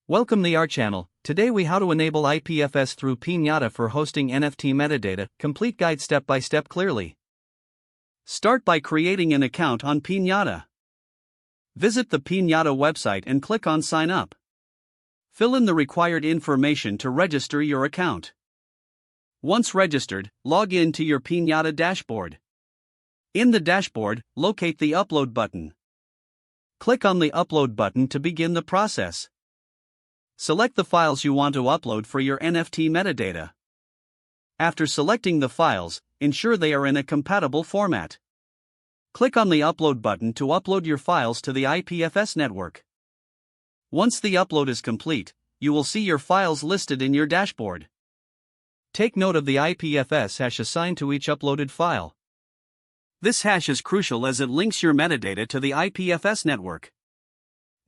Welcome to our channel. Today we how to enable IPFS through Pinata for hosting NFT metadata. Complete guide step by step clearly. Start by creating an account on Pinata. Visit the Pinata website and click on Sign Up. Fill in the required information to register your account. Once registered, log in to your Pinata dashboard. In the dashboard, locate the Upload button. Click on the Upload button to begin the process. Select the files you want to upload for your NFT metadata. After selecting the files, ensure they are in a compatible format. Click on the Upload button to upload your files to the IPFS network. Once the upload is complete, you will see your files listed in your dashboard. Take note of the IPFS hash assigned to each uploaded file. This hash is crucial as it links your metadata to the IPFS network.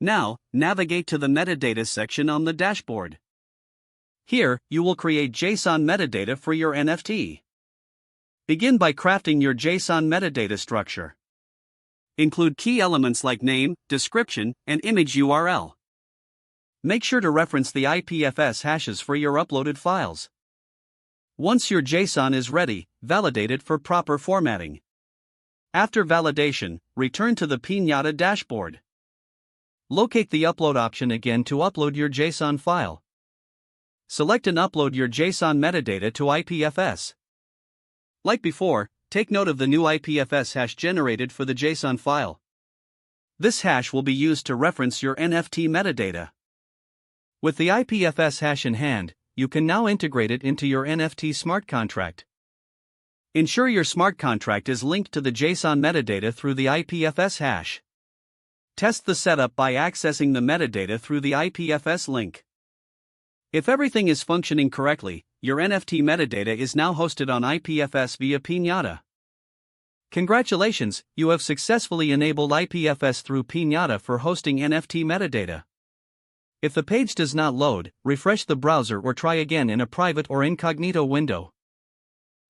Now, navigate to the metadata section on the dashboard. Here, you will create JSON metadata for your NFT. Begin by crafting your JSON metadata structure. Include key elements like name, description, and image URL. Make sure to reference the IPFS hashes for your uploaded files. Once your JSON is ready, validate it for proper formatting. After validation, return to the Pinata dashboard. Locate the Upload option again to upload your JSON file. Select and upload your JSON metadata to IPFS. Like before, take note of the new IPFS hash generated for the JSON file. This hash will be used to reference your NFT metadata. With the IPFS hash in hand, you can now integrate it into your NFT smart contract. Ensure your smart contract is linked to the JSON metadata through the IPFS hash. Test the setup by accessing the metadata through the IPFS link. If everything is functioning correctly, your NFT metadata is now hosted on IPFS via Pinata. Congratulations, you have successfully enabled IPFS through Pinata for hosting NFT metadata. If the page does not load, refresh the browser or try again in a private or incognito window.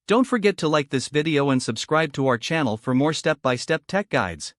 Don't forget to like this video and subscribe to our channel for more step-by-step tech guides.